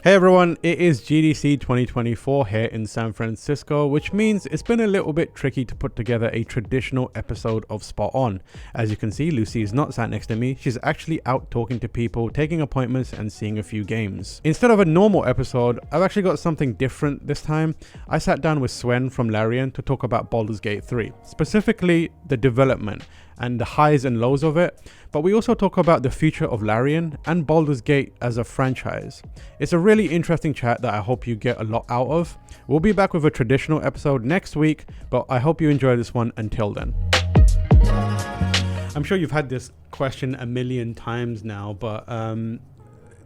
Hey everyone, it is GDC 2024 here in San Francisco, which means it's been a little bit tricky to put together a traditional episode of Spot On. As you can see, Lucy is not sat next to me. She's actually out talking to people, taking appointments and seeing a few games. Instead of a normal episode, I've actually got something different this time. I sat down with Swen from Larian to talk about Baldur's Gate 3, specifically the development and the highs and lows of it, but we also talk about the future of Larian and Baldur's Gate as a franchise. It's a really interesting chat that I hope you get a lot out of. We'll be back with a traditional episode next week, but I hope you enjoy this one until then. I'm sure you've had this question a million times now, but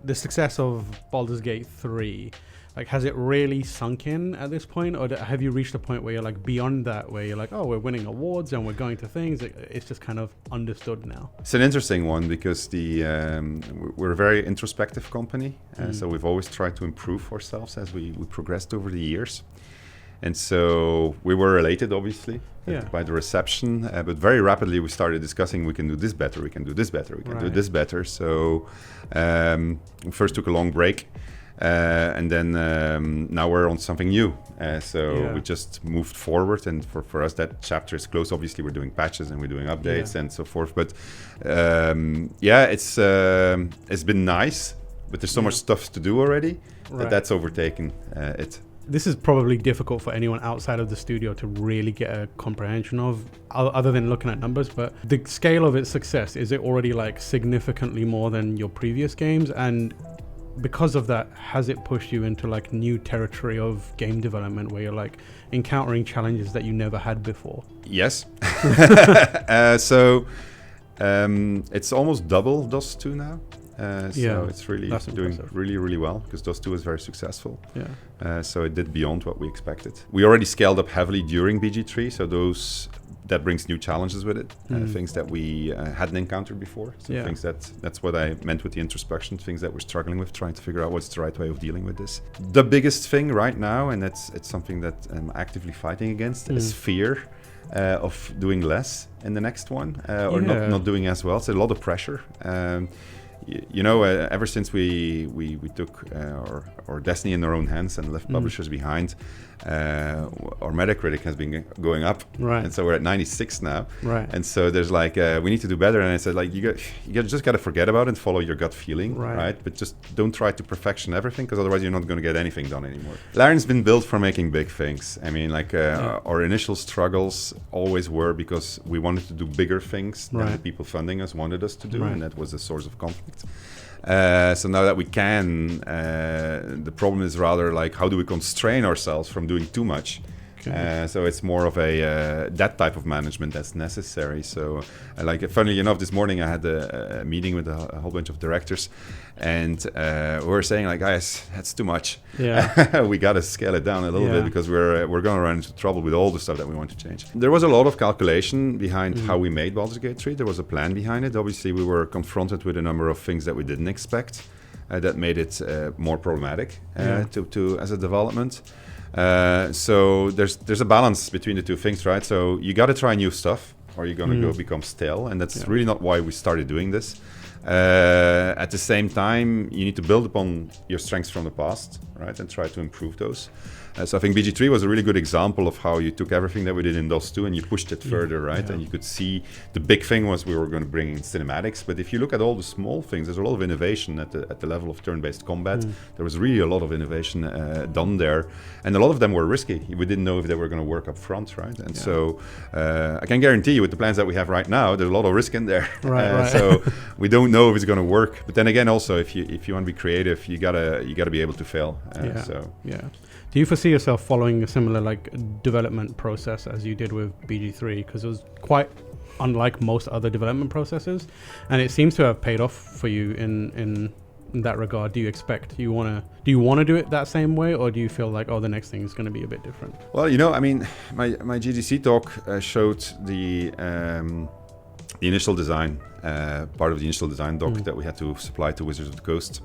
the success of Baldur's Gate 3, like, has it really sunk in at this point, or have you reached a point where you're like beyond that, where you're like, oh, we're winning awards and we're going to things, it's just kind of understood now? It's an interesting one because we're a very introspective company, so we've always tried to improve ourselves as we progressed over the years. And so we were elated, obviously, by the reception, but very rapidly we started discussing, we can do this better, we can do this better, we can do this better. So we first took a long break. And then now we're on something new. We just moved forward, and for us that chapter is close. Obviously, we're doing patches and we're doing updates and so forth. But it's been nice, but there's so much stuff to do already that's overtaken it. This is probably difficult for anyone outside of the studio to really get a comprehension of, other than looking at numbers. But the scale of its success, is it already like significantly more than your previous games? And because of that, has it pushed you into like new territory of game development where you're like encountering challenges that you never had before? Yes. It's almost double DOS 2 now. It's really doing really well because DOS 2 is very successful. So it did beyond what we expected. We already scaled up heavily during BG3, so that brings new challenges with it, things that we hadn't encountered before. So things that's what I meant with the introspection, things that we're struggling with, trying to figure out what's the right way of dealing with this. The biggest thing right now, and it's something that I'm actively fighing against, is fear of doing less in the next one, or not doing as well. It's a lot of pressure. Ever since we took our destiny in our own hands and left publishers behind, our Metacritic has been going up, and so we're at 96 now. And so there's like we need to do better. And I said, like, you just got to forget about it and follow your gut feeling, right? But just don't try to perfection everything, because otherwise you're not going to get anything done anymore. Larian's been built for making big things. I mean, like our initial struggles always were because we wanted to do bigger things than the people funding us wanted us to do, and that was a source of conflict. So now that we can, the problem is rather like, how do we constrain ourselves from doing too much? So it's more of that type of management that's necessary. So funnily enough, this morning I had a meeting with a whole bunch of directors, and we were saying, like, guys, that's too much. We got to scale it down a little bit, because we're going to run into trouble with all the stuff that we want to change. There was a lot of calculation behind how we made Baldur's Gate 3. There was a plan behind it. Obviously, we were confronted with a number of things that we didn't expect that made it more problematic to as a development. So there's a balance between the two things, right? So you got to try new stuff, or you're going to go become stale, and that's really not why we started doing this. At the same time, you need to build upon your strengths from the past, right, and try to improve those. So I think BG3 was a really good example of how you took everything that we did in DOS 2 and you pushed it further, right? And you could see the big thing was we were going to bring in cinematics. But if you look at all the small things, there's a lot of innovation at the level of turn-based combat. There was really a lot of innovation done there. And a lot of them were risky. We didn't know if they were going to work up front, right? And so I can guarantee you with the plans that we have right now, there's a lot of risk in there. So we don't know if it's going to work. But then again, also, if you want to be creative, you gotta be able to fail. Do you foresee yourself following a similar like development process as you did with BG3? Because it was quite unlike most other development processes, and it seems to have paid off for you in that regard. Do you want to do it that same way, or do you feel like, the next thing is going to be a bit different? Well, I mean, my GDC talk showed the initial design, part of the initial design doc that we had to supply to Wizards of the Coast.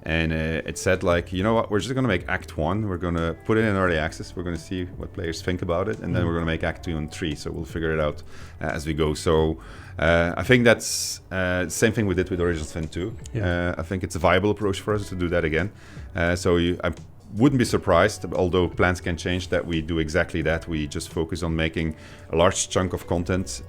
and it said like, you know what, we're just going to make Act 1. We're going to put it in early access. We're going to see what players think about it, and then we're going to make Act 2 and 3. So we'll figure it out as we go. So I think that's the same thing we did with Original Sin 2. I think it's a viable approach for us to do that again. I wouldn't be surprised, although plans can change, that we do exactly that. We just focus on making a large chunk of content.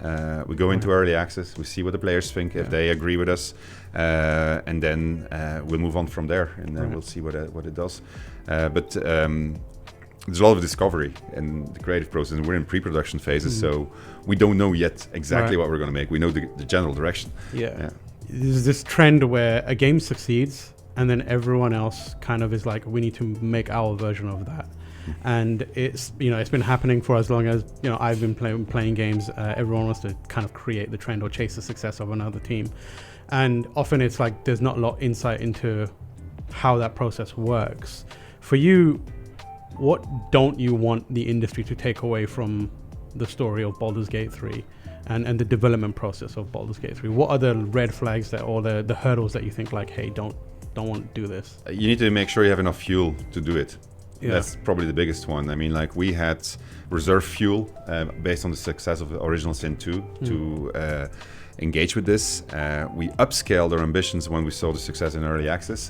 We go into early access. We see what the players think, if they agree with us, and then we'll move on from there, and then we'll see what it does. But there's a lot of discovery in the creative process, and we're in pre-production phases, so we don't know yet exactly what we're going to make. We know the general direction. There's this trend where a game succeeds, and then everyone else kind of is like, we need to make our version of that. And it's been happening for as long as I've been playing games. Everyone wants to kind of create the trend or chase the success of another team, and often it's like there's not a lot of insight into how that process works. For you, what don't you want the industry to take away from the story of Baldur's Gate 3 and the development process of Baldur's Gate 3? What are the red flags or the hurdles that you think like, hey, don't want to do this? You need to make sure you have enough fuel to do it. That's probably the biggest one. I mean, like, we had reserve fuel based on the success of Original Sin 2 to engage with this. We upscaled our ambitions when we saw the success in early access.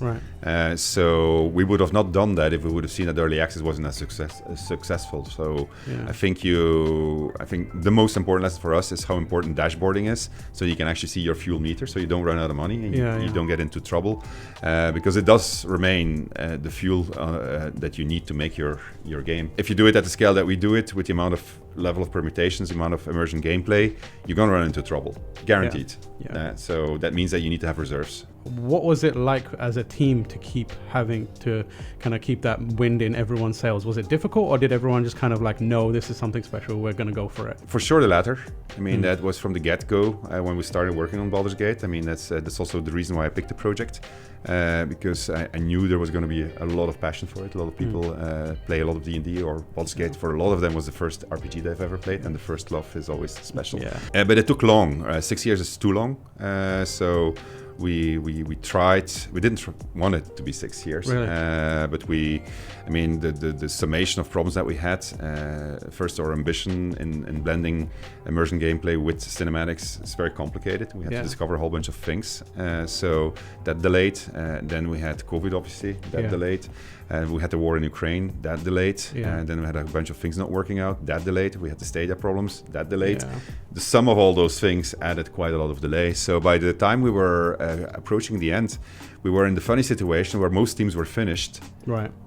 So we would have not done that if we would have seen that early access wasn't as successful. So I think the most important lesson for us is how important dashboarding is, so you can actually see your fuel meter, so you don't run out of money and you don't get into trouble, because it does remain the fuel that you need to make your game. If you do it at the scale that we do it, with the amount of level of permutations, the amount of immersion gameplay, you're going to run into trouble. Guaranteed. So that means that you need to have reserves. What was it like as a team to keep having to kind of keep that wind in everyone's sails? Was it difficult, or did everyone just kind of like, no, this is something special, we're going to go for it? For sure the latter. I mean, that was from the get-go when we started working on Baldur's Gate. I mean, that's also the reason why I picked the project, because I knew there was going to be a lot of passion for it. A lot of people play a lot of D&D, or Baldur's Gate for a lot of them was the first RPG they've ever played, and the first love is always special. But it took long. 6 years is too long. So we tried. We didn't want it to be 6 years, really? But the summation of problems that we had. First, our ambition in blending immersion gameplay with cinematics is very complicated. We had to discover a whole bunch of things, so that delayed. Then we had COVID, obviously, that delayed. We had the war in Ukraine, that delayed. And then we had a bunch of things not working out, that delayed. We had the Stadia problems, that delayed. The sum of all those things added quite a lot of delay. So by the time we were approaching the end, we were in the funny situation where most teams were finished,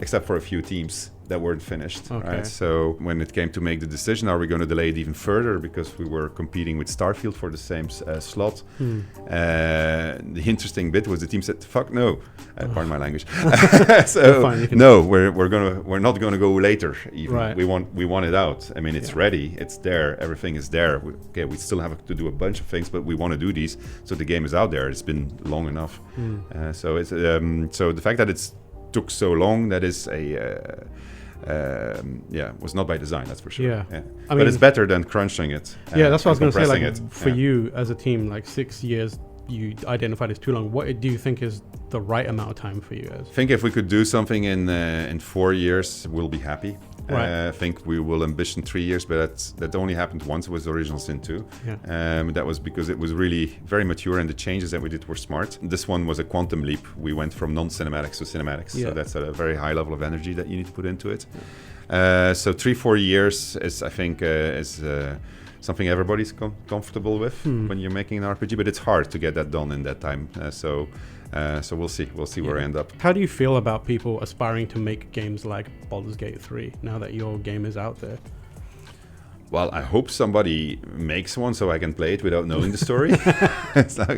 except for a few teams that weren't finished. Right? So when it came to make the decision, are we going to delay it even further because we were competing with Starfield for the same slot? The interesting bit was the team said, "Fuck no!" Pardon my language. So no, we're not going to go later. Even we want it out. I mean, it's ready, it's there, everything is there. We still have to do a bunch of things, but we want to do these, so the game is out there. It's been long enough. So it's so the fact that it's took so long, that is was not by design, that's for sure. But it's better than crunching it. That's what I was going to say. Like, for you as a team, like 6 years, you identified as too long. What do you think is the right amount of time for you guys? I think if we could do something in 4 years, we'll be happy. I think we will ambition 3 years, but that only happened once. It was Original Sin 2. That was because it was really very mature, and the changes that we did were smart. This one was a quantum leap. We went from non-cinematics to cinematics. So that's a very high level of energy that you need to put into it. So 3-4 years is, I think, something everybody's comfortable with when you're making an RPG, but it's hard to get that done in that time. So we'll see where we end up. How do you feel about people aspiring to make games like Baldur's Gate 3 now that your game is out there? Well, I hope somebody makes one so I can play it without knowing the story.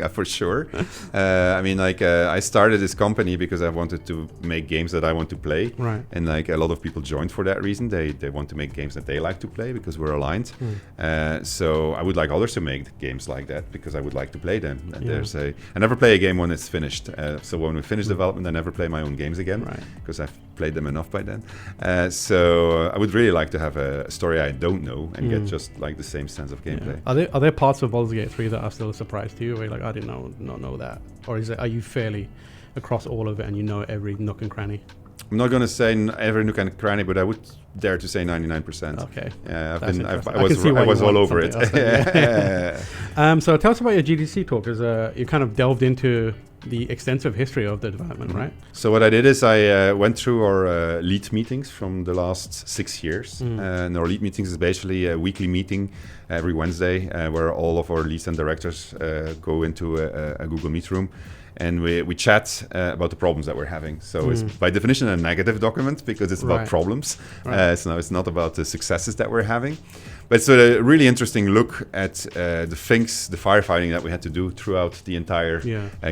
For sure. I started this company because I wanted to make games that I want to play. And a lot of people joined for that reason. They want to make games that they like to play because we're aligned. So I would like others to make games like that because I would like to play them. And I never play a game when it's finished. So when we finish development, I never play my own games again because I've played them enough by then. So I would really like to have a story I don't know and get just like the same sense of gameplay. Are there parts of Baldur's Gate 3 that are still a surprise to you, where you're like, I did not know that? Or are you fairly across all of it, and you know every nook and cranny? I'm not going to say every nook and cranny, but I would dare to say 99%. Okay. Yeah, I was all over it. So tell us about your GDC talk, because you kind of delved into the extensive history of the development, right? So what I did is I went through our lead meetings from the last 6 years. And our lead meetings is basically a weekly meeting every Wednesday where all of our leads and directors go into a Google Meet room. And we chat about the problems that we're having. So it's by definition a negative document because it's about problems. So it's not about the successes that we're having. But it's a really interesting look at the things, the firefighting that we had to do throughout the entire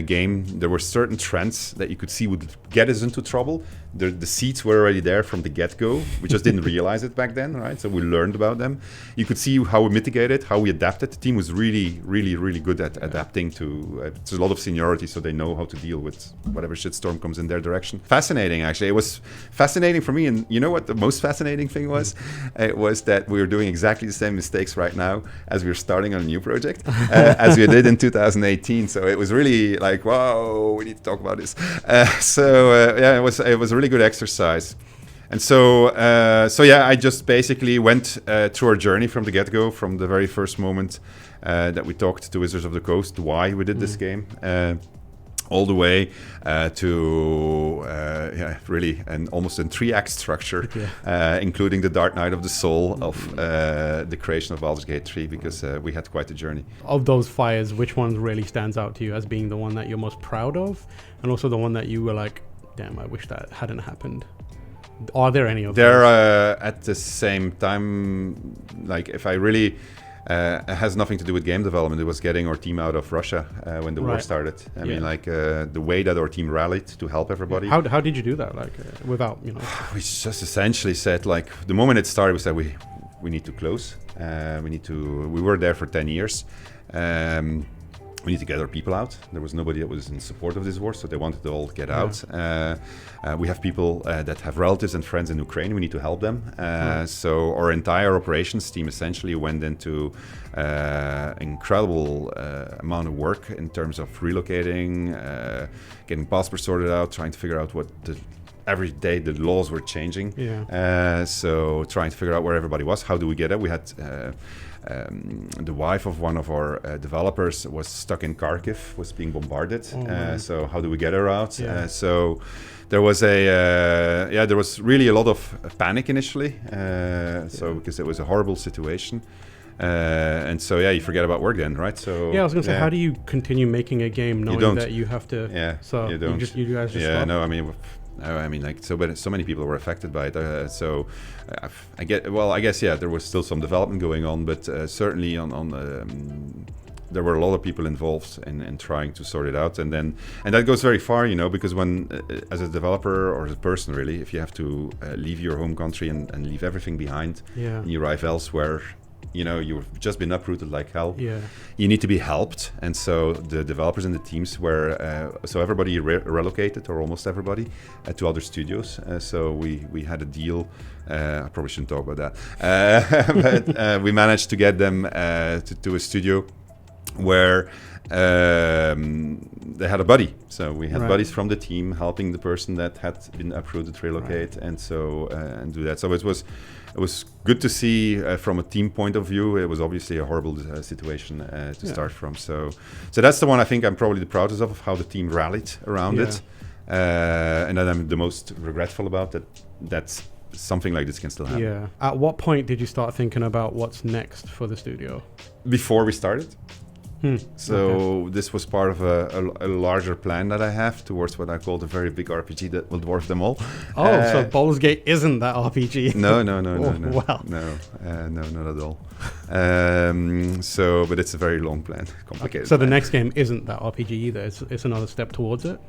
game. There were certain trends that you could see would get us into trouble. The seeds were already there from the get-go. We just didn't realize it back then, right? So we learned about them. You could see how we mitigated, how we adapted. The team was really, really, really good at adapting to. It's a lot of seniority, so they know how to deal with whatever shitstorm comes in their direction. Fascinating, actually. It was fascinating for me. And you know what the most fascinating thing was? It was that we were doing exactly the same mistakes right now as we were starting on a new project, as we did in 2018. So it was really like, wow, we need to talk about this. It was a really good exercise. And so I just basically went through our journey from the get-go, from the very first moment that we talked to Wizards of the Coast, why we did this game, all the way to really almost in 3-act structure, including the Dark Night of the Soul of the creation of Baldur's Gate 3, because we had quite a journey. Of those fires, which one really stands out to you as being the one that you're most proud of, and also the one that you were like, damn, I wish that hadn't happened? Are there any of those? At the same time, like if I really... it has nothing to do with game development. It was getting our team out of Russia when the war started. I mean, like the way that our team ralied to help everybody. How did you do that? Like without, you know? We just essentially said, like, the moment it started, we said we need to close. We were there for 10 years. We need to get our people out. There was nobody that was in support of this war, so they wanted to all get out. We have people that have relatives and friends in Ukraine. We need to help them. So our entire operations team essentially went into incredible amount of work in terms of relocating, getting passports sorted out, trying to figure out what every day the laws were changing. So trying to figure out where everybody was. How do we get it? We had the wife of one of our developers was stuck in Kharkiv, was being bombarded. So how do we get her out? So there was there was really a lot of panic initially. Because it was a horrible situation. And so you forget about work then, right? So I was gonna say, how do you continue making a game knowing that you have to? So you don't. You guys just stop? No, I mean, like so many people were affected by it. I guess there was still some development going on, but certainly there were a lot of people involved in trying to sort it out, and that goes very far, because when as a developer or as a person, really, if you have to leave your home country and leave everything behind, and you arrive elsewhere. You've just been uprooted like hell. You need to be helped, and so the developers and the teams were so everybody relocated, or almost everybody, to other studios. So we had a deal. I probably shouldn't talk about that, but we managed to get them to a studio where they had a buddy. So we had buddies from the team helping the person that had been uprooted relocate, and so and do that. So it was good to see from a team point of view. It was obviously a horrible situation to start from. So that's the one I think I'm probably the proudest of how the team rallied around it, and that I'm the most regretful about. That's something like this can still happen. At what point did you start thinking about what's next for the studio? Before we started. This was part of a larger plan that I have towards what I call the very big RPG that will dwarf them all. So Baldur's Gate isn't that RPG? No. Wow. No, not at all. But it's a very long plan, complicated. So the next game isn't that RPG either. It's another step towards it.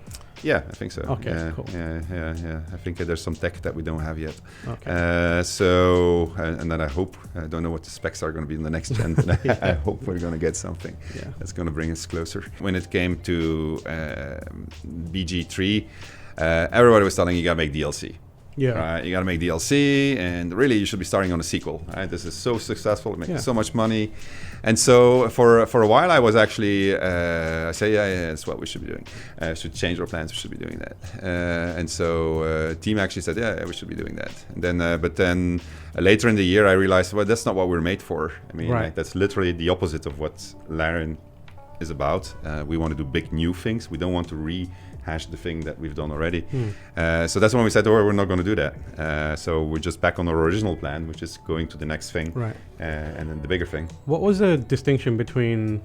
Yeah, I think so. Okay, cool. Yeah. I think there's some tech that we don't have yet. Okay. And then I hope, I don't know what the specs are going to be in the next gen, but I hope we're going to get something that's going to bring us closer. When it came to BG3, everybody was telling you got to make DLC. Yeah. Right? You got to make DLC, and really you should be starting on a sequel. Right? This is so successful, making so much money. And so for a while I was actually, I say, yeah, that's what we should be doing. Should change our plans, we should be doing that. And so team actually said, yeah, we should be doing that. And then, but then later in the year I realized, well, that's not what we're made for. I mean, like, that's literally the opposite of what Larian is about. We want to do big new things. We don't want to rehash the thing that we've done already. So that's when we said, oh, we're not going to do that. So we're just back on our original plan, which is going to the next thing, and then the bigger thing. What was the distinction between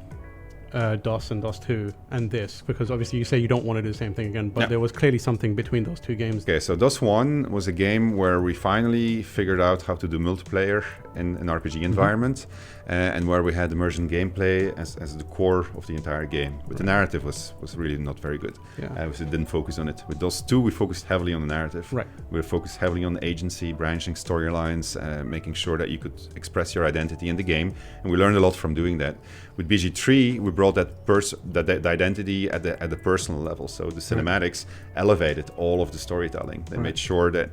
DOS and DOS 2 and this? Because obviously you say you don't want to do the same thing again, but there was clearly something between those two games. Okay, so DOS 1 was a game where we finally figured out how to do multiplayer in an RPG environment, and where we had immersion gameplay as the core of the entire game. But the narrative was really not very good. We didn't focus on it. With DOS 2, we focused heavily on the narrative. We focused heavily on agency, branching storylines, making sure that you could express your identity in the game, and we learned a lot from doing that. With BG3, we brought that identity at the personal level. So the cinematics elevated all of the storytelling. They made sure that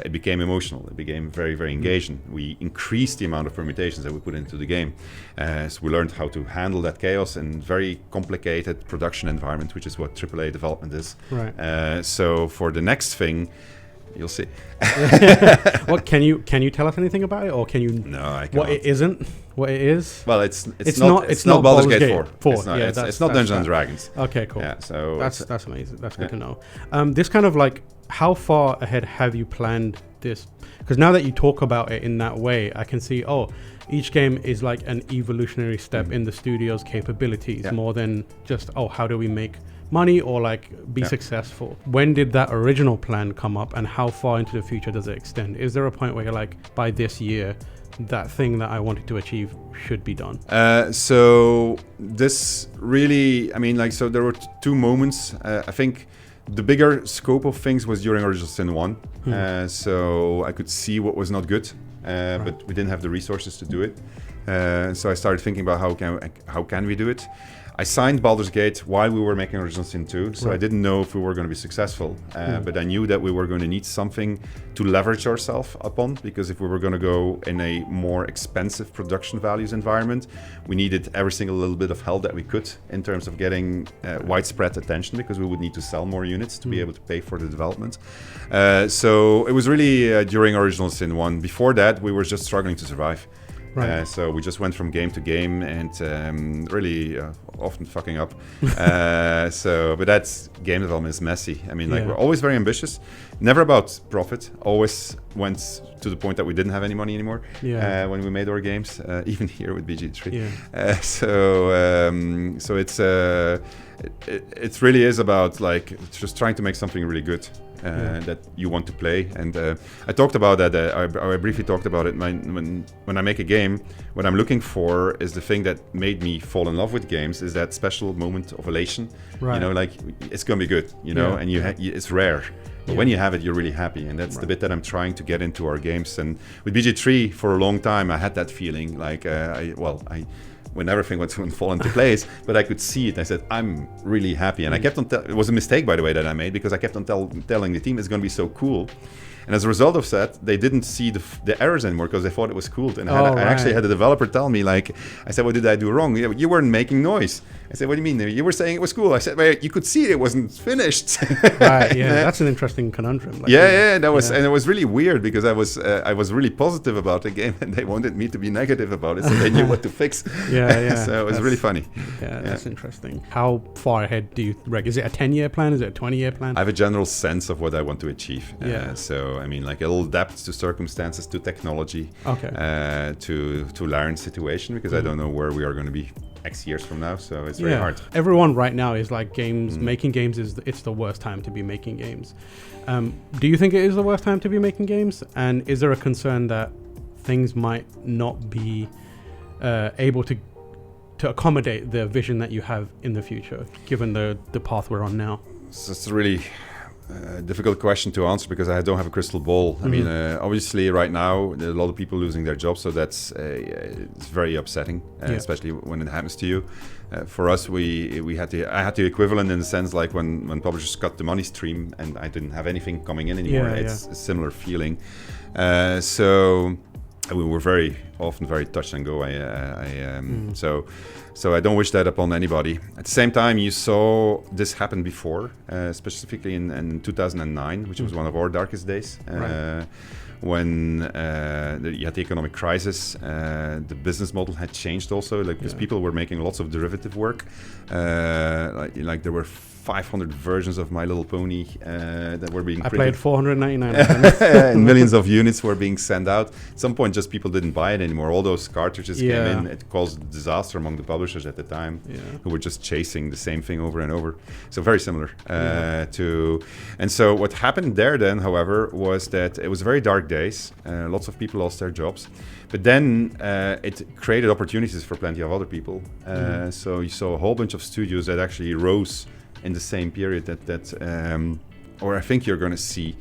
it became emotional. It became very, very engaging. We increased the amount of permutations that we put into the game. So we learned how to handle that chaos in very complicated production environment, which is what AAA development is. So for the next thing, you'll see. What can you tell us anything about it, or can you? No, I can't. What it isn't, what it is. Well, it's not Baldur's Gate 4. It's not Dungeons and Dragons. Okay, cool. Yeah, so that's amazing. That's good to know. This kind of like, how far ahead have you planned this? Because now that you talk about it in that way, I can see, each game is like an evolutionary step in the studio's capabilities, more than just, how do we make money or like be successful. When did that original plan come up, and how far into the future does it extend? Is there a point where you're like, by this year, that thing that I wanted to achieve should be done? So this really, I mean, like, so there were two moments. I think the bigger scope of things was during Original Sin 1. So I could see what was not good, but we didn't have the resources to do it. So I started thinking about how can we do it. I signed Baldur's Gate while we were making Original Sin 2, so I didn't know if we were going to be successful, but I knew that we were going to need something to leverage ourselves upon, because if we were going to go in a more expensive production values environment, we needed every single little bit of help that we could in terms of getting widespread attention, because we would need to sell more units to be able to pay for the development. So it was really during Original Sin 1. Before that, we were just struggling to survive. So we just went from game to game and really often fucking up. But that's game development is messy. I mean, like, we're always very ambitious, never about profit. Always went to the point that we didn't have any money anymore when we made our games, even here with BG3. So it really is about like just trying to make something really good. That you want to play, and I talked about that. I briefly talked about it. When I make a game, what I'm looking for is the thing that made me fall in love with games. Is that special moment of elation? You know, like it's gonna be good. You know, and it's rare. But when you have it, you're really happy, and that's the bit that I'm trying to get into our games. And with BG3, for a long time, I had that feeling. Like, when everything was going to fall into place, but I could see it. I said, I'm really happy. And I kept on, it was a mistake, by the way, that I made, because I kept on telling the team it's going to be so cool. And as a result of that, they didn't see the errors anymore, because they thought it was cool. And I actually had a developer tell me, like, I said, what did I do wrong? You weren't making noise. I said, what do you mean? You were saying it was cool. I said, well, you could see it wasn't finished. That's an interesting conundrum. Like, and it was really weird, because I was really positive about the game, and they wanted me to be negative about it, so they knew what to fix. So it was really funny. That's interesting. How far ahead do you reckon? Is it a 10-year plan? Is it a 20-year plan? I have a general sense of what I want to achieve. So, I mean, like, it'll adapt to circumstances, to technology, to Larian's situation, because I don't know where we are going to be X years from now, so it's very hard. Everyone right now is like, games, making games it's the worst time to be making games. Do you think it is the worst time to be making games? And is there a concern that things might not be able to accommodate the vision that you have in the future, given the path we're on now? So it's a really difficult question to answer because I don't have a crystal ball. I mean, obviously, right now there are a lot of people losing their jobs, so that's it's very upsetting, especially when it happens to you. For us, I had the equivalent in the sense like when publishers cut the money stream and I didn't have anything coming in anymore. It's a similar feeling. So we were very often very touch and go. So I don't wish that upon anybody. At the same time, you saw this happen before, specifically in 2009, which was one of our darkest days. When you had the economic crisis, the business model had changed also, because people were making lots of derivative work. Like there were 500 versions of My Little Pony that were being printed. I played 499 and millions of units were being sent out. At some point, just people didn't buy it anymore. All those cartridges came in. It caused disaster among the publishers at the time, who were just chasing the same thing over and over. So very similar to... And so what happened there then, however, was that it was very dark days. Lots of people lost their jobs. But then it created opportunities for plenty of other people. So you saw a whole bunch of studios that actually rose in the same period or I think you're going to see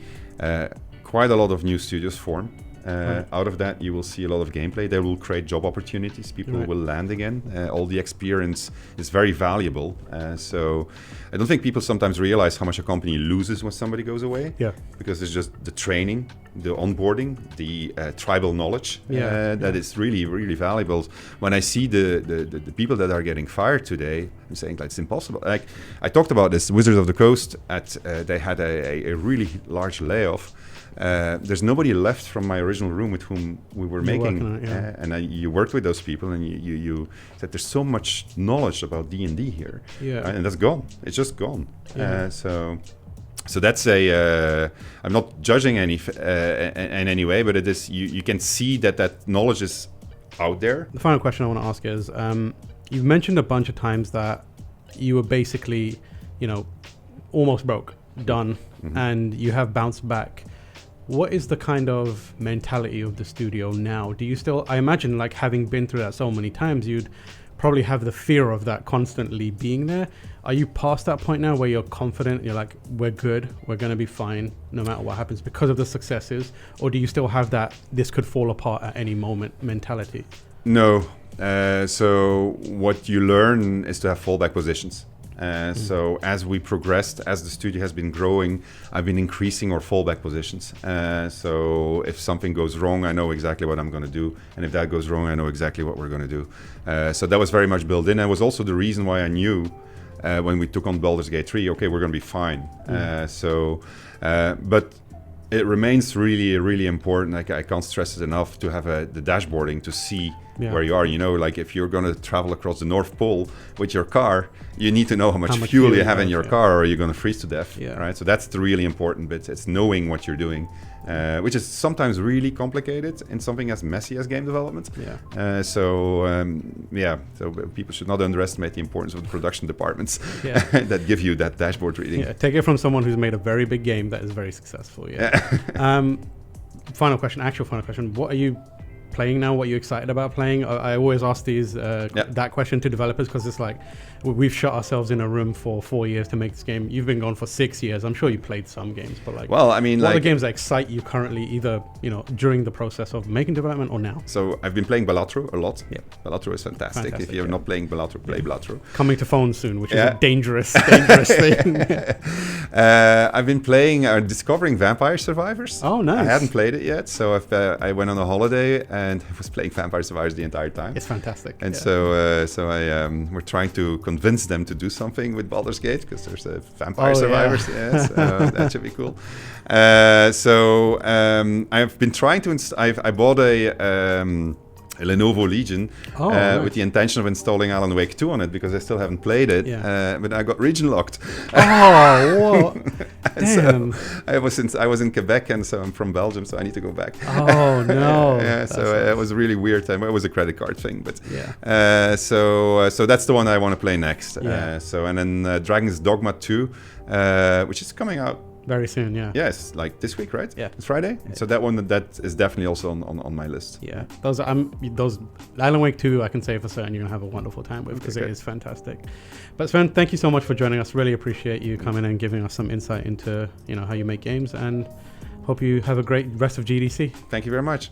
quite a lot of new studios form. Out of that, you will see a lot of gameplay. They will create job opportunities. People will land again. All the experience is very valuable. So I don't think people sometimes realize how much a company loses when somebody goes away. Because it's just the training, the onboarding, the tribal knowledge that is really, really valuable. When I see the people that are getting fired today, I'm saying like, it's impossible. Like I talked about this, Wizards of the Coast, they had a really large layoff. There's nobody left from my original room with whom we were making, you worked with those people, and you said there's so much knowledge about D&D here, and that's gone. It's just gone. So that's I'm not judging in any way, but it is. You can see that knowledge is out there. The final question I want to ask is, you've mentioned a bunch of times that you were basically, almost broke, done, and you have bounced back. What is the kind of mentality of the studio now? Do you still, I imagine, like having been through that so many times, you'd probably have the fear of that constantly being there. Are you past that point now where you're confident, you're like, we're good, we're going to be fine no matter what happens because of the successes? Or do you still have that this could fall apart at any moment mentality? No. So what you learn is to have fallback positions. So as we progressed, as the studio has been growing, I've been increasing our fallback positions. So if something goes wrong, I know exactly what I'm going to do. And if that goes wrong, I know exactly what we're going to do. So that was very much built in. And was also the reason why I knew when we took on Baldur's Gate 3, okay, we're going to be fine. But it remains really, really important. I can't stress it enough to have the dashboarding to see where you are. Like if you're going to travel across the North Pole with your car, you need to know how much fuel you have in your car, or you're going to freeze to death. Right. So that's the really important bit. It's knowing what you're doing, which is sometimes really complicated in something as messy as game development. So people should not underestimate the importance of the production departments that give you that dashboard reading. Take it from someone who's made a very big game that is very successful. Final question. What are you playing now? What are you excited about playing? I always ask that question to developers, because it's like we've shut ourselves in a room for 4 years to make this game. You've been gone for 6 years. I'm sure you played some games, but what are the games that excite you currently, either during the process of making development or now? So I've been playing Balatro a lot. Balatro is fantastic. If you're not playing Balatro, play Balatro. Coming to phones soon, which is a dangerous thing. I've been playing Discovering Vampire Survivors. Oh, nice. I hadn't played it yet, so I went on a holiday and I was playing Vampire Survivors the entire time. It's fantastic. And so we're trying to convince them to do something with Baldur's Gate, because there's a Vampire Survivors. So that should be cool. I've been trying to I bought a Lenovo Legion with the intention of installing Alan Wake 2 on it, because I still haven't played it, but I got region locked. Oh, what? Damn. So I was in Quebec, and so I'm from Belgium, so I need to go back. Oh, no. It was a really weird time. It was a credit card thing, but so that's the one I want to play next. And then Dragon's Dogma 2, which is coming out Very soon, yeah. Yes, like this week, right? Yeah. It's Friday. Yeah. So that one that is definitely also on my list. Yeah. Those Alan Wake 2, I can say for certain you're gonna have a wonderful time with, because it is fantastic. But Sven, thank you so much for joining us. Really appreciate you coming and giving us some insight into how you make games, and hope you have a great rest of GDC. Thank you very much.